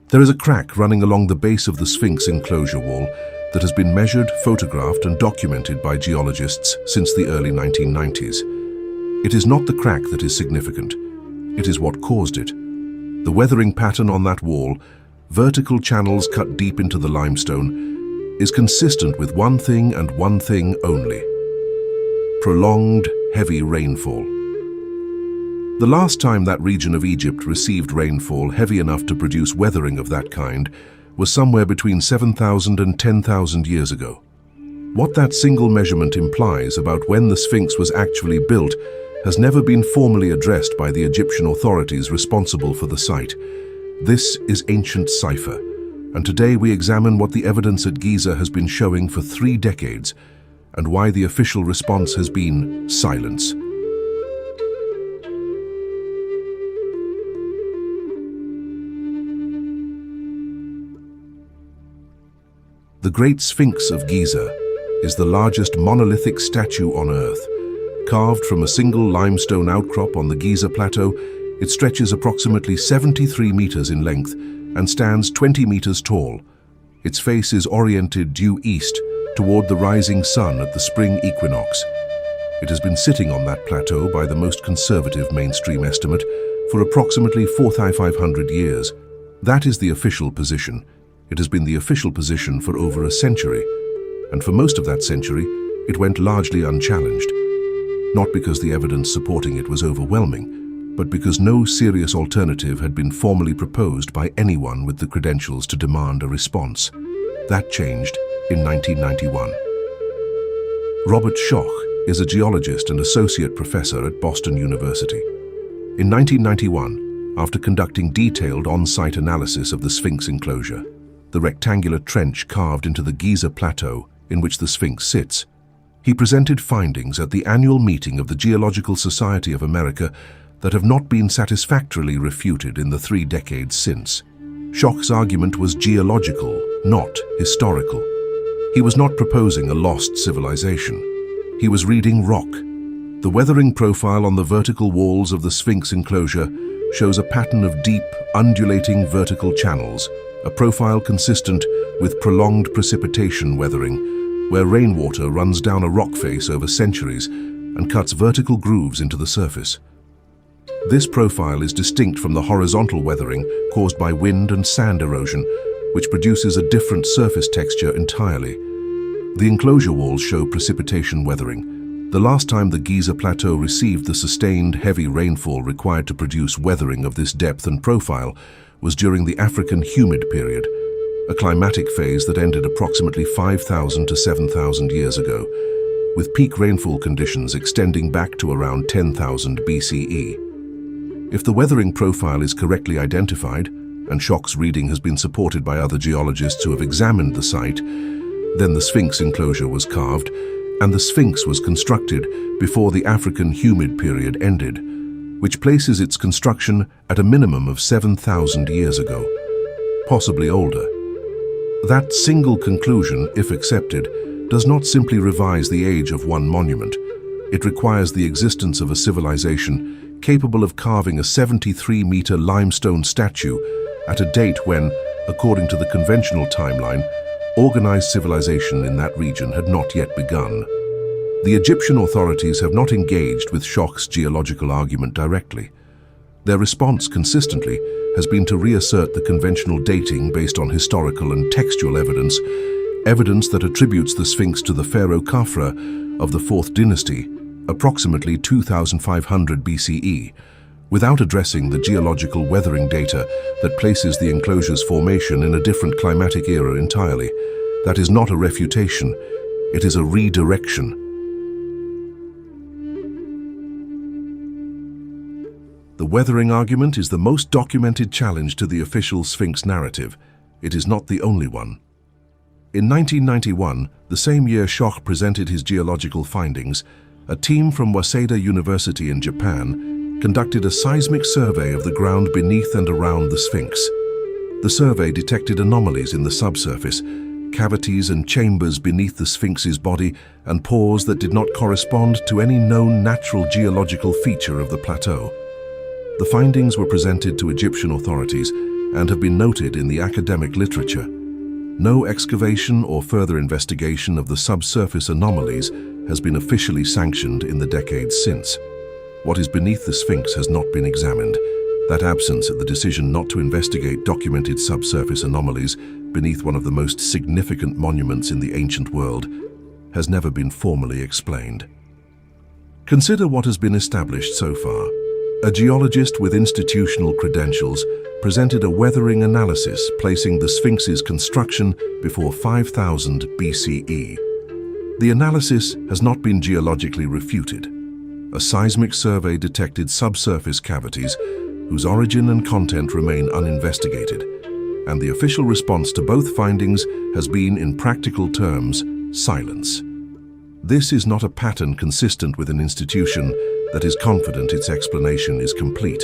There is a crack running along the base of the Sphinx enclosure wall that has been measured, photographed, and documented by geologists since the early 1990s. It is not the crack that is significant. It is what caused it. The weathering pattern on that wall, vertical channels cut deep into the limestone, is consistent with one thing and one thing only: prolonged, heavy rainfall. The last time that region of Egypt received rainfall heavy enough to produce weathering of that kind was somewhere between 7,000 and 10,000 years ago. What that single measurement implies about when the Sphinx was actually built has never been formally addressed by the Egyptian authorities responsible for the site. This is ancient cipher, and today we examine what the evidence at Giza has been showing for 3 decades, and why the official response has been silence. The Great Sphinx of Giza is the largest monolithic statue on Earth. Carved from a single limestone outcrop on the Giza plateau, it stretches approximately 73 meters in length and stands 20 meters tall. Its face is oriented due east toward the rising sun at the spring equinox. It has been sitting on that plateau, by the most conservative mainstream estimate, for approximately 4,500 years. That is the official position. It has been the official position for over a century, and for most of that century, it went largely unchallenged. Not because the evidence supporting it was overwhelming, but because no serious alternative had been formally proposed by anyone with the credentials to demand a response. That changed in 1991. Robert Schoch is a geologist and associate professor at Boston University. In 1991, after conducting detailed on-site analysis of the Sphinx enclosure, the rectangular trench carved into the Giza plateau in which the Sphinx sits, he presented findings at the annual meeting of the Geological Society of America that have not been satisfactorily refuted in the 3 decades since. Schoch's argument was geological, not historical. He was not proposing a lost civilization. He was reading rock. The weathering profile on the vertical walls of the Sphinx enclosure shows a pattern of deep, undulating vertical channels, a profile consistent with prolonged precipitation weathering, where rainwater runs down a rock face over centuries and cuts vertical grooves into the surface. This profile is distinct from the horizontal weathering caused by wind and sand erosion, which produces a different surface texture entirely. The enclosure walls show precipitation weathering. The last time the Giza plateau received the sustained, heavy rainfall required to produce weathering of this depth and profile was during the African Humid Period, a climatic phase that ended approximately 5,000 to 7,000 years ago, with peak rainfall conditions extending back to around 10,000 BCE. If the weathering profile is correctly identified, and Schoch's reading has been supported by other geologists who have examined the site, then the Sphinx enclosure was carved, and the Sphinx was constructed before the African Humid Period ended, which places its construction at a minimum of 7,000 years ago, possibly older. That single conclusion, if accepted, does not simply revise the age of one monument. It requires the existence of a civilization capable of carving a 73-meter limestone statue at a date when, according to the conventional timeline, organized civilization in that region had not yet begun. The Egyptian authorities have not engaged with Schoch's geological argument directly. Their response consistently has been to reassert the conventional dating based on historical and textual evidence that attributes the Sphinx to the pharaoh Khafra of the 4th dynasty, approximately 2,500 BCE, without addressing the geological weathering data that places the enclosure's formation in a different climatic era entirely. That is not a refutation, it is a redirection. The weathering argument is the most documented challenge to the official Sphinx narrative. It is not the only one. In 1991, the same year Schoch presented his geological findings, a team from Waseda University in Japan conducted a seismic survey of the ground beneath and around the Sphinx. The survey detected anomalies in the subsurface, cavities and chambers beneath the Sphinx's body, and pores that did not correspond to any known natural geological feature of the plateau. The findings were presented to Egyptian authorities, and have been noted in the academic literature. No excavation or further investigation of the subsurface anomalies has been officially sanctioned in the decades since. What is beneath the Sphinx has not been examined. That absence of the decision not to investigate documented subsurface anomalies beneath one of the most significant monuments in the ancient world has never been formally explained. Consider what has been established so far. A geologist with institutional credentials presented a weathering analysis placing the Sphinx's construction before 5000 BCE. The analysis has not been geologically refuted. A seismic survey detected subsurface cavities whose origin and content remain uninvestigated, and the official response to both findings has been, in practical terms, silence. This is not a pattern consistent with an institution that is confident its explanation is complete.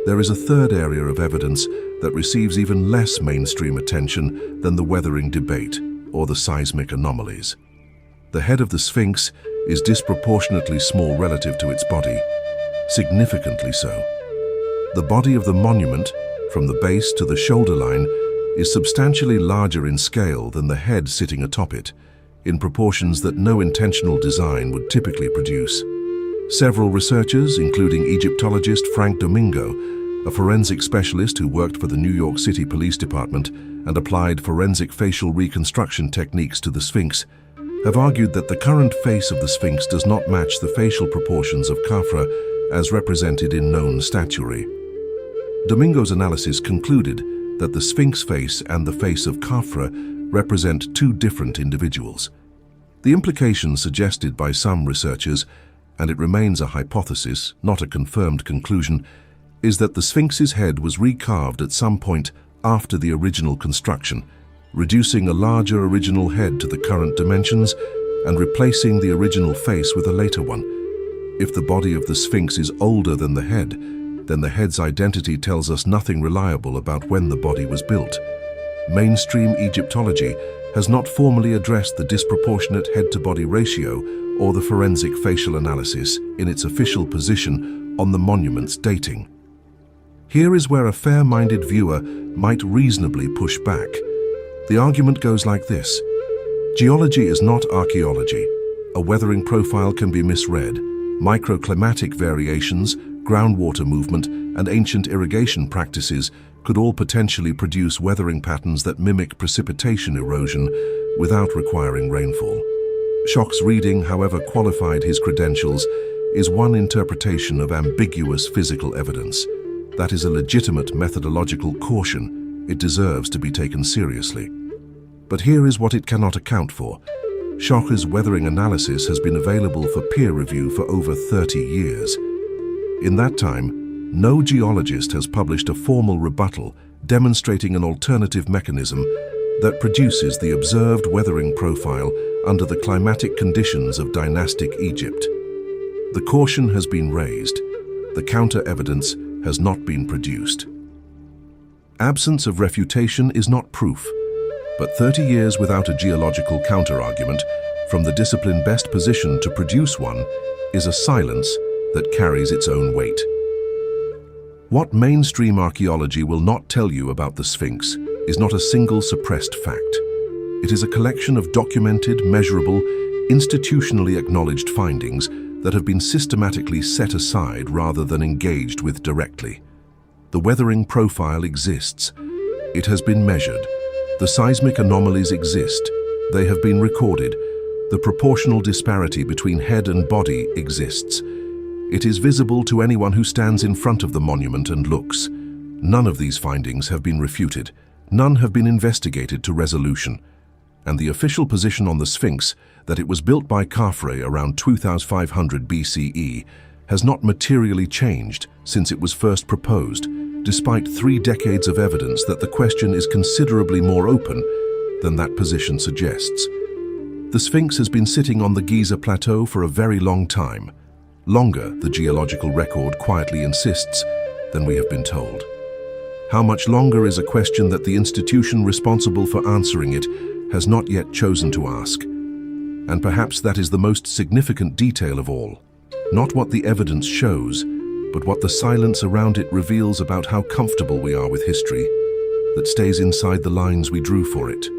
There is a third area of evidence that receives even less mainstream attention than the weathering debate or the seismic anomalies. The head of the Sphinx is disproportionately small relative to its body, significantly so. The body of the monument, from the base to the shoulder line, is substantially larger in scale than the head sitting atop it, in proportions that no intentional design would typically produce. Several researchers, including Egyptologist Frank Domingo, a forensic specialist who worked for the New York City Police Department and applied forensic facial reconstruction techniques to the Sphinx, have argued that the current face of the Sphinx does not match the facial proportions of Khafra as represented in known statuary. Domingo's analysis concluded that the Sphinx face and the face of Khafra represent two different individuals. The implication suggested by some researchers, and it remains a hypothesis, not a confirmed conclusion, is that the Sphinx's head was recarved at some point after the original construction, reducing a larger original head to the current dimensions and replacing the original face with a later one. If the body of the Sphinx is older than the head, then the head's identity tells us nothing reliable about when the body was built. Mainstream Egyptology has not formally addressed the disproportionate head-to-body ratio or the forensic facial analysis in its official position on the monument's dating. Here is where a fair-minded viewer might reasonably push back. The argument goes like this: geology is not archaeology. A weathering profile can be misread. Microclimatic variations, groundwater movement, and ancient irrigation practices could all potentially produce weathering patterns that mimic precipitation erosion without requiring rainfall. Schoch's reading, however qualified his credentials, is one interpretation of ambiguous physical evidence. That is a legitimate methodological caution. It deserves to be taken seriously. But here is what it cannot account for. Schoch's weathering analysis has been available for peer review for over 30 years. In that time, no geologist has published a formal rebuttal demonstrating an alternative mechanism that produces the observed weathering profile under the climatic conditions of dynastic Egypt. The caution has been raised. The counter-evidence has not been produced. Absence of refutation is not proof, but 30 years without a geological counter-argument from the discipline best positioned to produce one is a silence that carries its own weight. What mainstream archaeology will not tell you about the Sphinx is not a single suppressed fact. It is a collection of documented, measurable, institutionally acknowledged findings that have been systematically set aside rather than engaged with directly. The weathering profile exists. It has been measured. The seismic anomalies exist. They have been recorded. The proportional disparity between head and body exists. It is visible to anyone who stands in front of the monument and looks. None of these findings have been refuted. None have been investigated to resolution. And the official position on the Sphinx, that it was built by Khafre around 2500 BCE, has not materially changed since it was first proposed, despite 3 decades of evidence that the question is considerably more open than that position suggests. The Sphinx has been sitting on the Giza plateau for a very long time, longer, the geological record quietly insists, than we have been told. How much longer is a question that the institution responsible for answering it has not yet chosen to ask. And perhaps that is the most significant detail of all. Not what the evidence shows, but what the silence around it reveals about how comfortable we are with history that stays inside the lines we drew for it.